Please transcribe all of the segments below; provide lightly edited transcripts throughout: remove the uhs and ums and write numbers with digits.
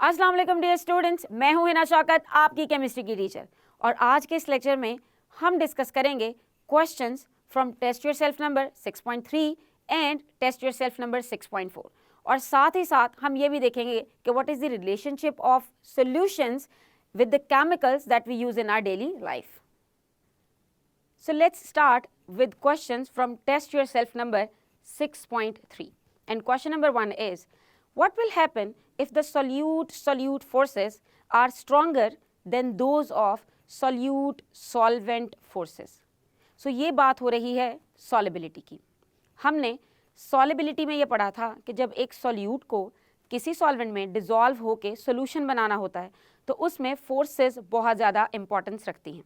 अस्सलाम वालेकुम dear students, मैं हूं हिना शौकत, आपकी केमिस्ट्री की टीचर। और आज के इस लेक्चर में हम डिस्कस करेंगे questions from test yourself number 6.3 and test yourself number 6.4। और साथ ही साथ हम ये भी देखेंगे कि what is the relationship of solutions with the chemicals that we use in our daily life. So let's start with questions from test yourself number 6.3. And question number 1 is, what will happen if the solute-solute forces are stronger than those of solute-solvent forces? So ये बात हो रही है solubility की। हमने solubility में ये पढ़ा था कि जब एक solute को किसी सॉल्वेंट में डिसॉल्व होके सॉल्यूशन बनाना होता है तो उसमें फोर्सेस बहुत ज़्यादा इंपॉर्टेंस रखती हैं।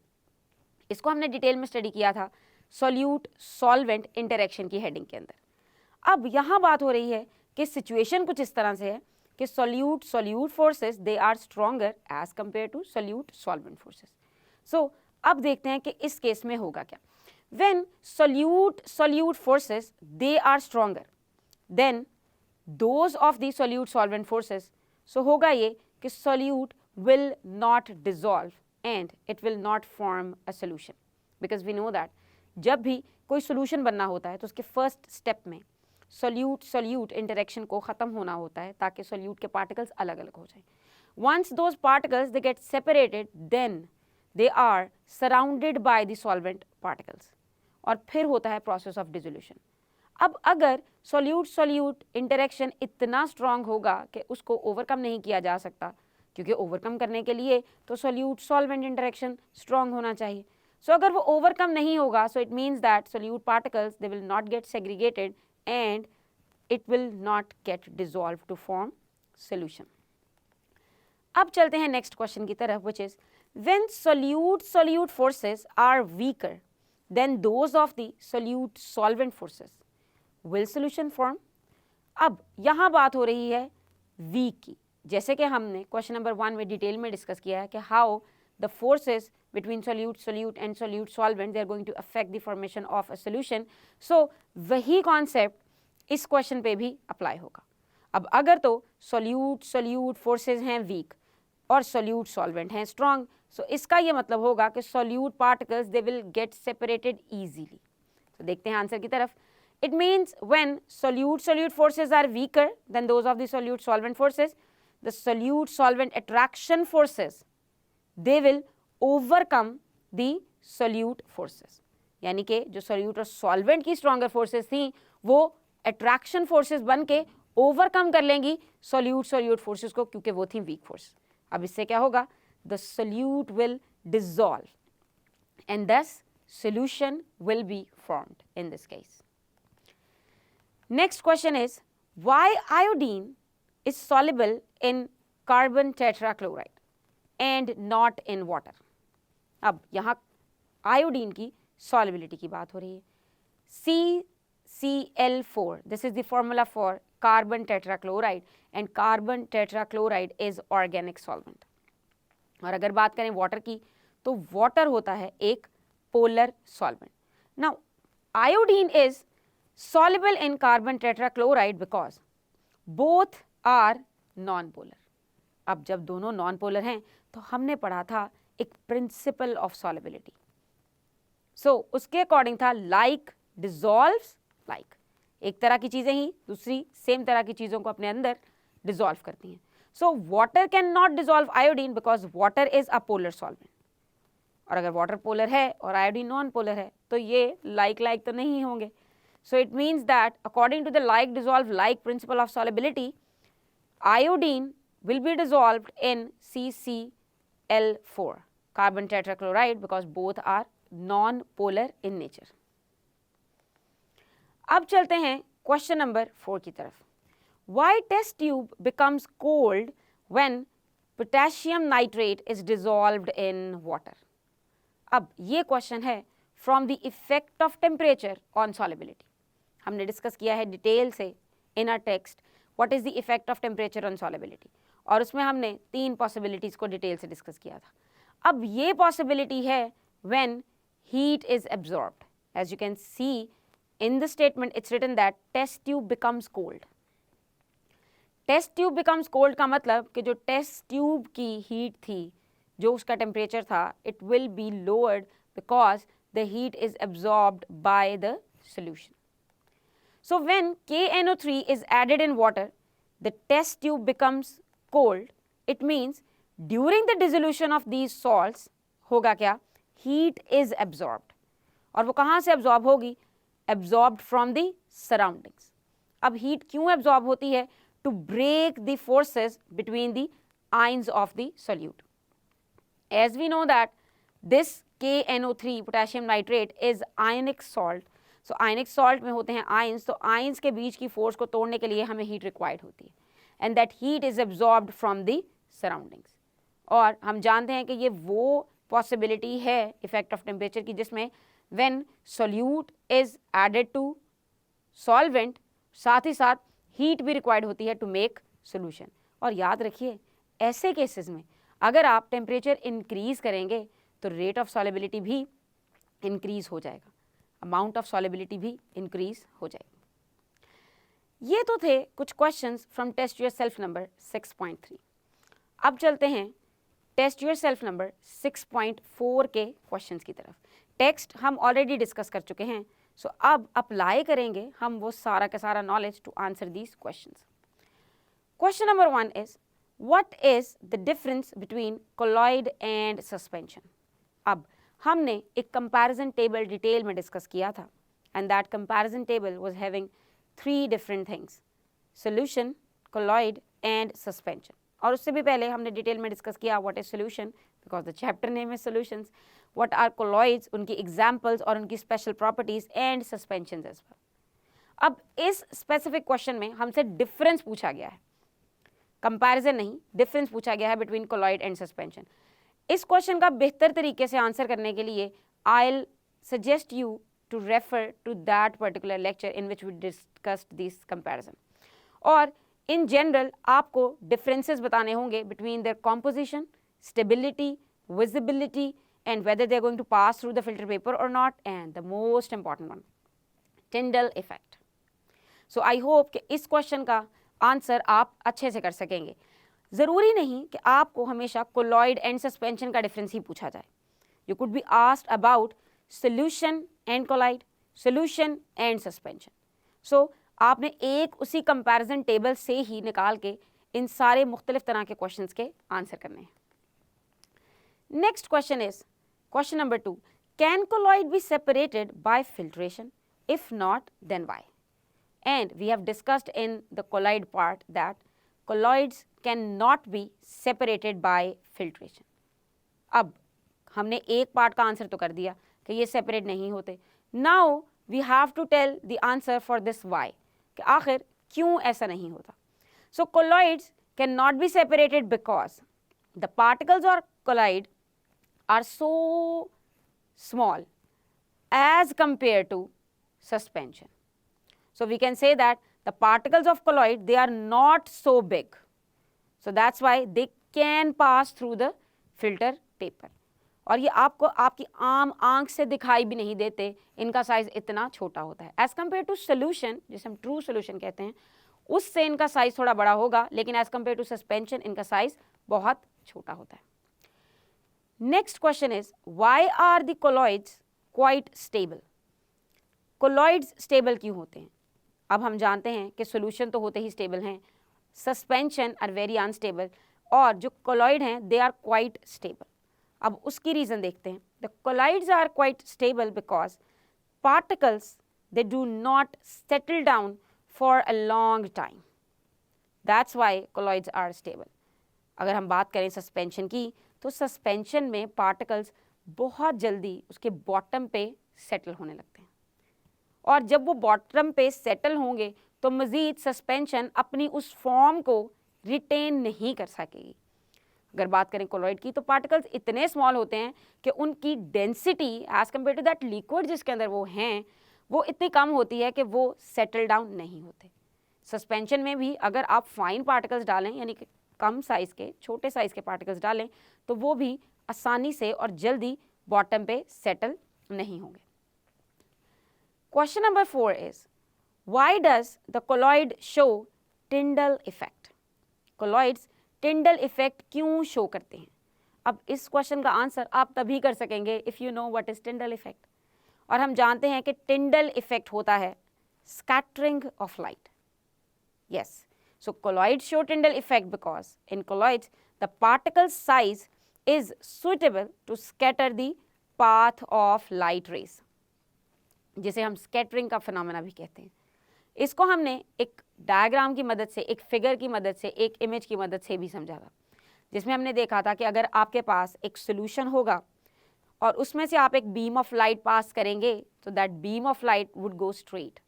इसको हमने डिटेल में स्टडी किया था सॉल्यूट सॉल्वेंट इंटरेक्शन की हेडिंग के अंदर। अब यहाँ बात हो रही है कि सिचुएशन कुछ इस तरह से है कि solute solute forces they are stronger as compare to solute solvent forces. So अब देखते हैं कि इस केस में होगा क्या। When solute solute forces they are stronger than those of the solute solvent forces, so होगा ये कि solute will not dissolve and it will not form a solution, because we know that जब भी कोई solution बनना होता है तो उसके first step में solute solute interaction को ख़त्म होना होता है ताकि solute के particles अलग अलग हो जाएं। Once those particles they get separated, then they are surrounded by the solvent particles और फिर होता है process of dissolution। अब अगर सॉल्यूट सॉल्यूट इंटरेक्शन इतना स्ट्रांग होगा कि उसको ओवरकम नहीं किया जा सकता, क्योंकि ओवरकम करने के लिए तो सॉल्यूट सॉल्वेंट इंटरेक्शन स्ट्रांग होना चाहिए। सो अगर वो ओवरकम नहीं होगा, so it means that solute particles they will not get segregated and it will not get dissolve to form solution. अब चलते हैं नेक्स्ट क्वेश्चन की तरफ, which is when solute solute forces are weaker than those of the solute solvent forces, will solution form? अब यहाँ बात हो रही है वीक की, जैसे कि हमने क्वेश्चन नंबर 1 में डिटेल में डिस्कस किया है कि how the forces between solute solute and solute solvent they are going to affect the formation of a solution. So वही कॉन्सेप्ट इस क्वेश्चन पे भी अप्लाई होगा। अब अगर तो सोल्यूट सोल्यूट फोर्सेस हैं वीक और सोल्यूट सॉल्वेंट हैं स्ट्रॉन्ग, सो इसका ये मतलब होगा कि solute particles they will get separated easily. तो देखते हैं आंसर की तरफ। It means when solute-solute forces are weaker than those of the solute-solvent forces, the solute-solvent attraction forces, they will overcome the solute forces. यानी कि जो solute और solvent की stronger forces थी वो attraction forces बन के overcome कर लेंगी solute-solute forces को, क्योंकि वो थी weak force। अब इससे क्या होगा? The solute will dissolve and thus solution will be formed in this case. Next question is, why iodine is soluble in carbon tetrachloride and not in water? अब यहाँ iodine की solubility की बात हो रही है। CCl4, this is the formula for carbon tetrachloride and carbon tetrachloride is organic solvent। और अगर बात करें water की तो water होता है एक polar solvent। Now iodine is soluble in carbon tetrachloride because both are non-polar। अब जब दोनों non-polar हैं तो हमने पढ़ा था एक principle of solubility। So उसके according था like dissolves like, एक तरह की चीज़ें ही दूसरी सेम तरह की चीज़ों को अपने अंदर dissolve करती हैं। So water cannot dissolve iodine because water is a polar solvent। और अगर water polar है और iodine non-polar है तो ये like तो नहीं होंगे। So it means that according to the like dissolve like principle of solubility, iodine will be dissolved in CCl4, carbon tetrachloride, because both are non-polar in nature. अब चलते हैं क्वेश्चन नंबर 4 की तरफ। Why test tube becomes cold when potassium nitrate is dissolved in water? अब ये question है from the effect of temperature on solubility। हमने discuss किया है डिटेल से in our text what is the effect of temperature on solubility, और उसमें हमने 3 पॉसिबिलिटीज़ को डिटेल से डिस्कस किया था। अब ये पॉसिबिलिटी है when heat is absorbed. As you can see in the statement it's written that test tube becomes cold. Test tube becomes cold का मतलब कि जो टेस्ट ट्यूब की हीट थी, जो उसका टेम्परेचर था, it will be lowered because the heat is absorbed by the solution. So when KNO3 is added in water, the test tube becomes cold. It means during the dissolution of these salts होगा क्या, heat is absorbed. और वो कहाँ से absorb होगी, absorbed from the surroundings. अब heat क्यों absorb होती है, to break the forces between the ions of the solute. As we know that this KNO3 potassium nitrate is ionic salt. So ionic salt में होते हैं ions, तो ions के बीच की force को तोड़ने के लिए हमें heat required होती है, and that heat is absorbed from the surroundings. और हम जानते हैं कि ये वो possibility है effect of temperature की जिसमें when solute is added to solvent, साथ ही साथ heat भी required होती है to make solution. और याद रखिए ऐसे केसेस में अगर आप टेम्परेचर इंक्रीज करेंगे तो रेट ऑफ सॉलिबिलिटी भी इंक्रीज हो जाएगा, अमाउंट ऑफ सॉलिबिलिटी भी इंक्रीज हो जाएगी। ये तो थे कुछ questions from test yourself number 6.3। अब चलते हैं टेस्ट योर सेल्फ नंबर 6.4 के क्वेश्चंस की तरफ। टेक्स्ट हम ऑलरेडी डिस्कस कर चुके हैं, सो अब अप्लाई करेंगे हम वो सारा का सारा knowledge to answer these questions. Question number 1 is What is the difference between colloid and suspension? अब हमने एक comparison table डिटेल में डिस्कस किया था, and that comparison table was having 3 different things: solution, colloid and suspension. और उससे भी पहले हमने डिटेल में डिस्कस किया what is solution because the chapter name is solutions, what are colloids, उनकी examples और उनकी special properties and suspensions as well. अब इस specific question में हमसे difference पूछा गया है, कंपैरिजन नहीं, डिफरेंस पूछा गया है बिटवीन कोलॉइड एंड सस्पेंशन। इस क्वेश्चन का बेहतर तरीके से आंसर करने के लिए I will suggest you to refer to that particular lecture in which we discussed this comparison. और इन जनरल आपको डिफरेंसेस बताने होंगे between their composition, stability, visibility and whether they are going to pass through the filter paper और not, and the most important one, Tyndall effect. So I hope कि इस question का answer आप अच्छे से कर सकेंगे। ज़रूरी नहीं कि आपको हमेशा कोलॉइड एंड सस्पेंशन का डिफरेंस ही पूछा जाए। You could be asked about solution and colloid, solution and suspension. So आपने एक उसी कंपैरिजन टेबल से ही निकाल के इन सारे मुख्तलिफ तरह के क्वेश्चंस के आंसर करने हैं। Next question is question number 2, can colloid be separated by filtration? If not then why? And we have discussed in the colloid part that colloids cannot be separated by filtration. अब हमने एक part का answer तो कर दिया कि ये separate नहीं होते। Now we have to tell the answer for this why, कि आखिर क्यों ऐसा नहीं होता। So colloids cannot be separated because the particles of colloid are so small as compared to suspension. So we can say that the particles of colloid, they are not so big. So that's why they can pass through the filter paper. और ये आपको आपकी आम आंख से दिखाई भी नहीं देते, इनका साइज इतना छोटा होता है। एज कम्पेयर टू सोल्यूशन, जिसे हम ट्रू सोल्यूशन कहते हैं, उससे इनका साइज थोड़ा बड़ा होगा, लेकिन एज कम्पेयर टू सस्पेंशन इनका साइज बहुत छोटा होता है। Next question is why are the colloids quite stable? Colloids stable क्यों होते हैं? अब हम जानते हैं कि सोल्यूशन तो होते ही स्टेबल हैं, सस्पेंशन आर वेरी अनस्टेबल, और जो कोलॉइड हैं दे आर क्वाइट स्टेबल। अब उसकी रीज़न देखते हैं। The colloids are quite stable because particles they do not settle down for a long time, that's why colloids are stable. अगर हम बात करें सस्पेंशन की, तो सस्पेंशन में पार्टिकल्स बहुत जल्दी उसके बॉटम पे सेटल होने लगते हैं, और जब वो बॉटम पे सेटल होंगे तो मज़ीद सस्पेंशन अपनी उस फॉर्म को रिटेन नहीं कर सकेगी। अगर बात करें कोलॉइड की, तो पार्टिकल्स इतने स्मॉल होते हैं कि उनकी density as compare to that liquid जिसके अंदर वो हैं, वो इतनी कम होती है कि वो सेटल डाउन नहीं होते। सस्पेंशन में भी अगर आप फाइन पार्टिकल्स डालें, यानी कि कम साइज़ के, छोटे साइज़ के पार्टिकल्स डालें, तो वो भी आसानी से और जल्दी बॉटम पे सेटल नहीं होंगे। Question number 4 is, why does the colloid show Tyndall effect? Colloids Tyndall effect क्यों शो करते हैं? अब इस क्वेश्चन का आंसर आप तभी कर सकेंगे if you know what is Tyndall effect. और हम जानते हैं कि टिंडल इफेक्ट होता है scattering of light. Yes, so colloids show Tyndall effect because in colloids the particle size is suitable to scatter the path of light rays, जिसे हम scattering का फिनोमेना भी कहते हैं। इसको हमने एक डायग्राम की मदद से, एक फिगर की मदद से, एक इमेज की मदद से भी समझा था, जिसमें हमने देखा था कि अगर आपके पास एक सोल्यूशन होगा और उसमें से आप एक बीम ऑफ लाइट पास करेंगे तो that beam of light would go straight,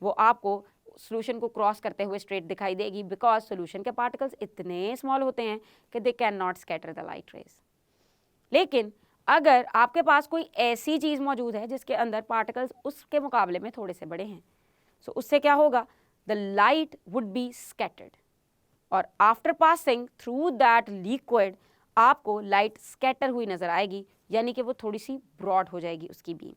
वो आपको सोल्यूशन को क्रॉस करते हुए स्ट्रेट दिखाई देगी, बिकॉज सोल्यूशन के पार्टिकल्स इतने स्मॉल होते हैं कि they can not scatter the light rays. लेकिन अगर आपके पास कोई ऐसी चीज़ मौजूद है जिसके अंदर पार्टिकल्स उसके मुकाबले में थोड़े से बड़े हैं, सो उससे क्या होगा, the light would be scattered, और after passing through that liquid आपको लाइट स्कैटर हुई नजर आएगी, यानी कि वो थोड़ी सी ब्रॉड हो जाएगी उसकी बीम।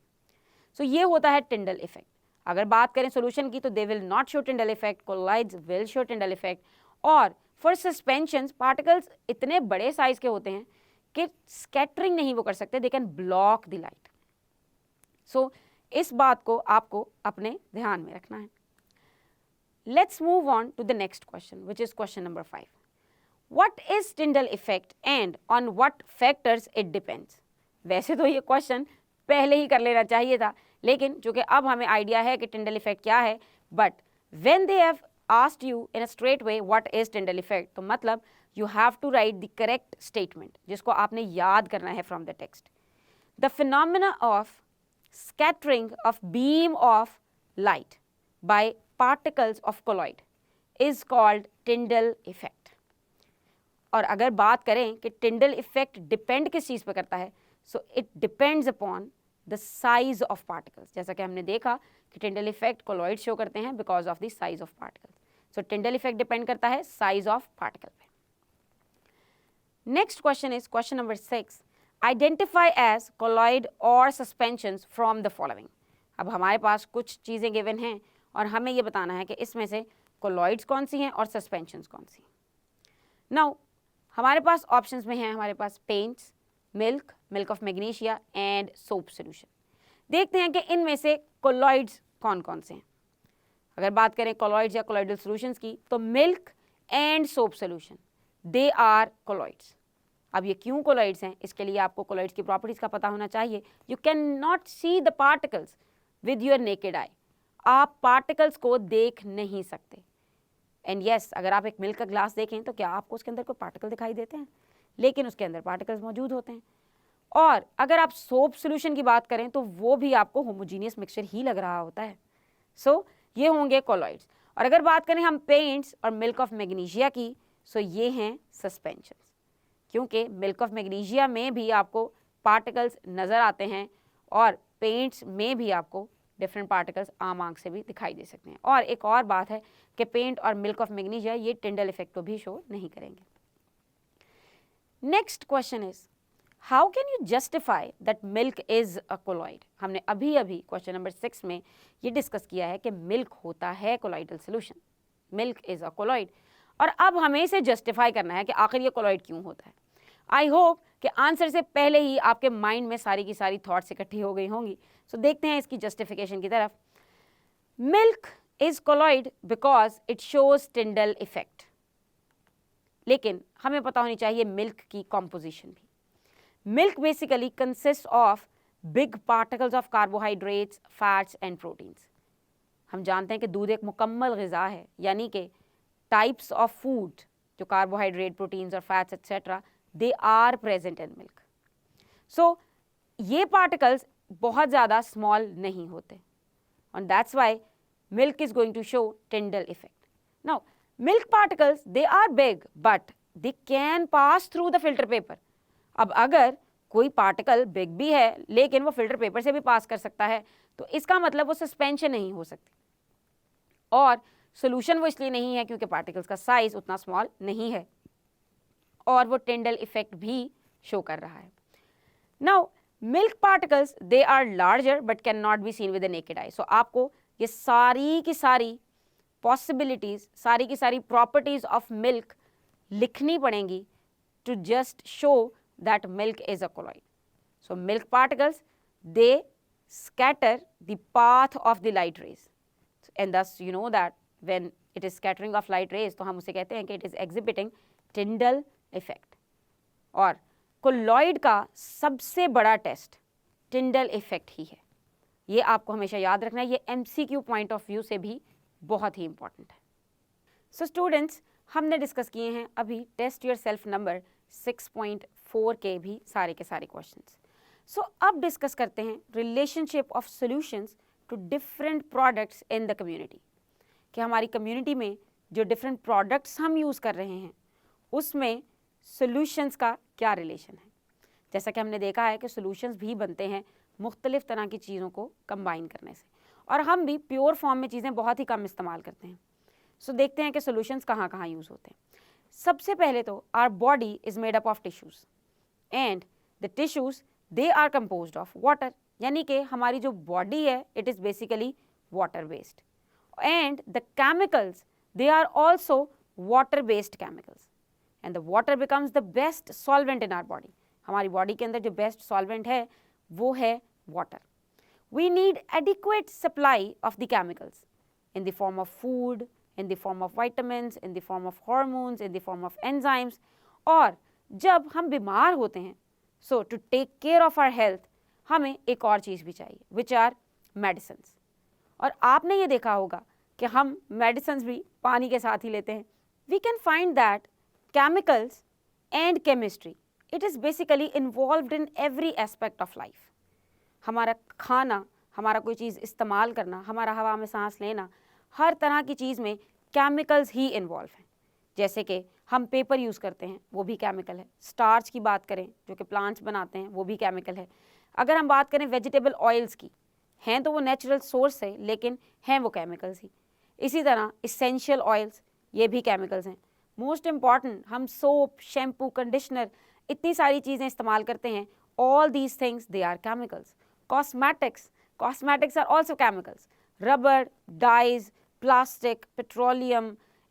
सो ये होता है टिंडल इफेक्ट। अगर बात करें सोल्यूशन की तो दे will not show Tyndall effect, colloids will show Tyndall effect. और फॉर सस्पेंशंस पार्टिकल्स इतने बड़े साइज के होते हैं कि स्कैटरिंग नहीं वो कर सकते, they can block the light. So इस बात को आपको अपने ध्यान में रखना है। Let's move on to the next question which is question number 5। What is Tyndall effect and on what factors it depends? वैसे तो ये क्वेश्चन पहले ही कर लेना चाहिए था, लेकिन चूंकि अब हमें आइडिया है कि टिंडल इफेक्ट क्या है, but when they have asked you in a straight way what is Tyndall effect, तो मतलब you have to write the correct statement जिसको आपने याद करना है from the text. The phenomena of scattering of beam of light by particles of colloid is called Tyndall effect। और अगर बात करें कि Tyndall effect डिपेंड किस चीज़ पर करता है, so it depends upon the size of particles. जैसा कि हमने देखा कि Tyndall effect colloid शो करते हैं because of the size of particles. So Tyndall effect depend करता है साइज ऑफ पार्टिकल पे। Next question is question number 6। Identify as colloid or suspensions from the following। अब हमारे पास कुछ चीज़ें गिवन हैं और हमें ये बताना है कि इसमें से colloids कौन सी हैं और suspensions कौन सी। Now हमारे पास ऑप्शंस में हैं, हमारे पास paints, milk, milk of magnesia and soap solution. देखते हैं कि इनमें से colloids कौन कौन से हैं। अगर बात करें colloids या colloidal solutions की, तो milk and soap solution they are colloids। अब ये क्यों कोलॉइड्स हैं, इसके लिए आपको कोलॉइड्स की प्रॉपर्टीज का पता होना चाहिए। You can not see the particles with your naked eye, आप पार्टिकल्स को देख नहीं सकते। एंड यस, अगर आप एक मिल्क का ग्लास देखें तो क्या आपको उसके अंदर कोई पार्टिकल दिखाई देते हैं, लेकिन उसके अंदर पार्टिकल्स मौजूद होते हैं। और अगर आप सोप सोल्यूशन की बात करें तो वो भी आपको होमोजीनियस मिक्सचर ही लग रहा होता है। सो ये होंगे कोलॉइड्स। और अगर बात करें हम पेंट्स और मिल्क ऑफ मैग्नीशिया की, सो ये हैं सस्पेंशंस, क्योंकि मिल्क ऑफ मैग्नीशिया में भी आपको पार्टिकल्स नज़र आते हैं और पेंट्स में भी आपको डिफरेंट पार्टिकल्स आम आंख से भी दिखाई दे सकते हैं। और एक और बात है कि पेंट और मिल्क ऑफ मैग्नीशिया ये टिंडल इफेक्ट को भी शो नहीं करेंगे। Next question is how can you justify that milk is a colloid. हमने अभी अभी क्वेश्चन नंबर 6 में ये डिस्कस किया है कि मिल्क होता है colloidal solution, milk is a colloid, और अब हमें इसे जस्टिफाई करना है कि आखिर ये कोलॉइड क्यों होता है। आई होप कि आंसर से पहले ही आपके माइंड में सारी की सारी थॉट्स इकट्ठी हो गई होंगी। सो देखते हैं इसकी जस्टिफिकेशन की तरफ। Milk is colloid because it shows Tyndall effect, लेकिन हमें पता होनी चाहिए मिल्क की कॉम्पोजिशन भी। Milk basically consist of big particles of carbohydrates, fats and proteins. हम जानते हैं कि दूध एक मुकम्मल ग़िज़ा है, यानी कि टाइप्स ऑफ फूड जो कार्बोहाइड्रेट, प्रोटीन्स और fats etcetera they are present in milk. So ये पार्टिकल्स बहुत ज़्यादा स्मॉल नहीं होते, and that's why milk is going to show Tyndall effect. Now milk particles they are big but they can pass through the filter paper। अब अगर कोई particle big भी है लेकिन वो फिल्टर पेपर से भी पास कर सकता है, तो इसका मतलब वो सस्पेंशन नहीं हो सकती, और सोल्यूशन वो इसलिए नहीं है क्योंकि पार्टिकल्स का साइज उतना स्मॉल नहीं है और वो टिंडल इफेक्ट भी शो कर रहा है। Now milk particles they are larger but can not be seen with the naked eye. So आपको ये सारी की सारी पॉसिबिलिटीज़, सारी की सारी प्रॉपर्टीज़ ऑफ मिल्क लिखनी पड़ेंगी to just show that milk is a colloid. So milk particles, they scatter the path of the light rays, and thus you know that when it is scattering of light rays तो हम उसे कहते हैं कि it is exhibiting Tyndall effect. और colloid का सबसे बड़ा टेस्ट Tyndall effect ही है, ये आपको हमेशा याद रखना है, ये MCQ पॉइंट ऑफ व्यू से भी बहुत ही इंपॉर्टेंट है. सो स्टूडेंट्स, हमने डिस्कस किए हैं अभी टेस्ट योर सेल्फ नंबर 6.4 के भी सारे के सारे क्वेश्चंस. सो अब डिस्कस करते हैं relationship of solutions to different products in the community, कि हमारी कम्युनिटी में जो डिफरेंट प्रोडक्ट्स हम यूज़ कर रहे हैं उसमें सॉल्यूशंस का क्या रिलेशन है. जैसा कि हमने देखा है कि सॉल्यूशंस भी बनते हैं मुख्तलिफ तरह की चीज़ों को कंबाइन करने से, और हम भी प्योर फॉर्म में चीज़ें बहुत ही कम इस्तेमाल करते हैं. सो देखते हैं कि सॉल्यूशंस कहाँ कहाँ यूज़ होते हैं. सबसे पहले तो our body is made up of tissues, and the tissues they are composed of water, यानी कि हमारी जो बॉडी है it is basically water based, and the chemicals they are also water based chemicals, and the water becomes the best solvent in our body. हमारी body के अंदर जो बेस्ट सॉल्वेंट है वो है water. We need adequate supply of the chemicals in the form of food, in the form of vitamins, in the form of hormones, in the form of enzymes. और जब हम बीमार होते हैं, so to take care of our health, हमें एक और चीज़ भी चाहिए, which are medicines. और आपने ये देखा होगा कि हम medicines भी पानी के साथ ही लेते हैं. We can find that chemicals and chemistry, it is basically involved in every aspect of life. हमारा खाना, हमारा कोई चीज़ इस्तेमाल करना, हमारा हवा में सांस लेना, हर तरह की चीज़ में केमिकल्स ही इन्वॉल्व हैं. जैसे कि हम पेपर यूज़ करते हैं वो भी केमिकल है. स्टार्च की बात करें जो कि प्लांट्स बनाते हैं वो भी केमिकल है. अगर हम बात करें वेजिटेबल ऑयल्स की, हैं तो वो नेचुरल सोर्स है लेकिन हैं वो केमिकल्स ही. इसी तरह इसेंशियल ऑयल्स, ये भी केमिकल्स हैं. मोस्ट इम्पॉर्टेंट, हम सोप, शैम्पू, कंडीशनर, इतनी सारी चीज़ें इस्तेमाल करते हैं. All these things they are chemicals. Cosmetics are also chemicals. Rubber, dyes, plastic, petroleum,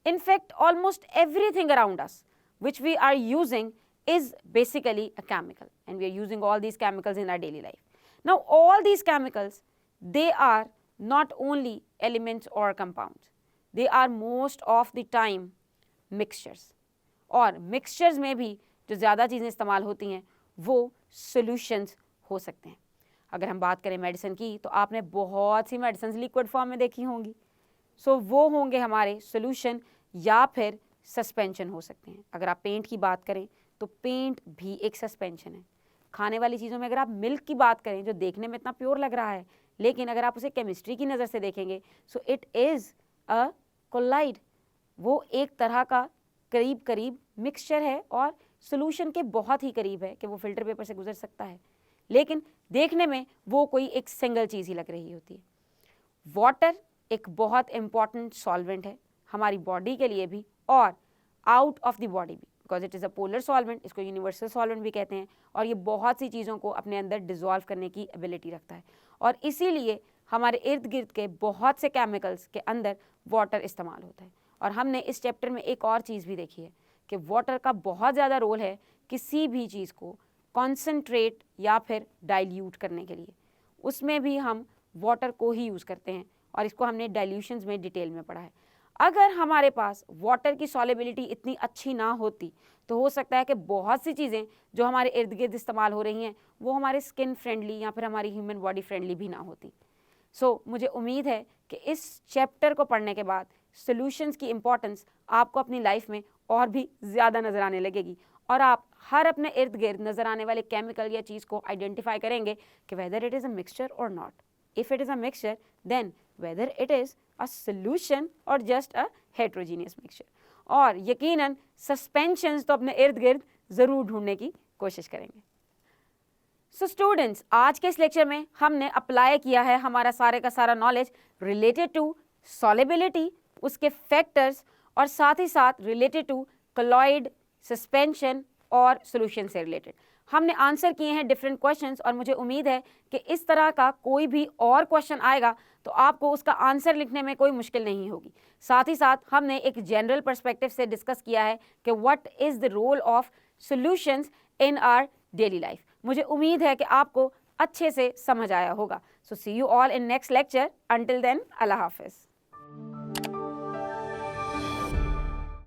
in fact almost everything around us which we are using is basically a chemical, and we are using all these chemicals in our daily life. Now all these chemicals, they are not only elements or compounds, they are most of the time mixtures. और mixtures में भी जो ज़्यादा चीज़ें इस्तेमाल होती हैं वो solutions हो सकते हैं. अगर हम बात करें मेडिसिन की तो आपने बहुत सी मेडिसिन लिक्विड फॉर्म में देखी होंगी. सो वो होंगे हमारे सोल्यूशन या फिर सस्पेंशन हो सकते हैं. अगर आप पेंट की बात करें तो पेंट भी एक सस्पेंशन है. खाने वाली चीज़ों में अगर आप मिल्क की बात करें जो देखने में इतना प्योर लग रहा है, लेकिन अगर आप उसे केमिस्ट्री की नज़र से देखेंगे so it is a colloid. वो एक तरह का करीब करीब मिक्सचर है और सोल्यूशन के बहुत ही करीब है कि वो फिल्टर पेपर से गुजर सकता है, लेकिन देखने में वो कोई एक सिंगल चीज़ ही लग रही होती है. वाटर एक बहुत इम्पॉर्टेंट सॉल्वेंट है हमारी बॉडी के लिए भी और आउट ऑफ द बॉडी भी, because it is a polar solvent. इसको यूनिवर्सल सॉल्वेंट भी कहते हैं, और ये बहुत सी चीज़ों को अपने अंदर डिज़ोल्व करने की एबिलिटी रखता है. और इसीलिए हमारे इर्द गिर्द के बहुत से केमिकल्स के अंदर वाटर इस्तेमाल होता है. और हमने इस चैप्टर में एक और चीज़ भी देखी है कि वाटर का बहुत ज़्यादा रोल है किसी भी चीज़ को कॉन्सेंट्रेट या फिर डाइल्यूट करने के लिए. उसमें भी हम वाटर को ही यूज़ करते हैं, और इसको हमने डाइल्यूशंस में डिटेल में पढ़ा है. अगर हमारे पास वाटर की सॉल्युबिलिटी इतनी अच्छी ना होती तो हो सकता है कि बहुत सी चीज़ें जो हमारे इर्द गिर्द इस्तेमाल हो रही हैं वो हमारे स्किन फ्रेंडली या फिर हमारी ह्यूमन बॉडी फ्रेंडली भी ना होती. सो मुझे उम्मीद है कि इस चैप्टर को पढ़ने के बाद सॉल्यूशंस की इम्पॉर्टेंस आपको अपनी लाइफ में और भी ज़्यादा नज़र आने लगेगी, और आप हर अपने इर्द गिर्द नज़र आने वाले केमिकल या चीज़ को आइडेंटिफाई करेंगे कि whether it is a mixture और not. If it is a mixture then whether it is a solution और जस्ट अ हेट्रोजीनियस मिक्सचर. और यकीनन सस्पेंशंस तो अपने इर्द गिर्द ज़रूर ढूंढने की कोशिश करेंगे. सो स्टूडेंट्स, आज के इस लेक्चर में हमने अप्लाई किया है हमारा सारे का सारा नॉलेज रिलेटेड टू सॉल्युबिलिटी, उसके फैक्टर्स, और साथ ही साथ रिलेटेड टू कोलॉइड, सस्पेंशन और सॉल्यूशन से रिलेटेड. हमने आंसर किए हैं डिफरेंट क्वेश्चंस, और मुझे उम्मीद है कि इस तरह का कोई भी और क्वेश्चन आएगा तो आपको उसका आंसर लिखने में कोई मुश्किल नहीं होगी। साथ ही साथ हमने एक जनरल पर्सपेक्टिव से डिस्कस किया है कि what is the role of solutions in our daily life. मुझे उम्मीद है कि आपको अच्छे से समझ आया होगा। So see you all in next lecture. Until then, Allah हाफिज़।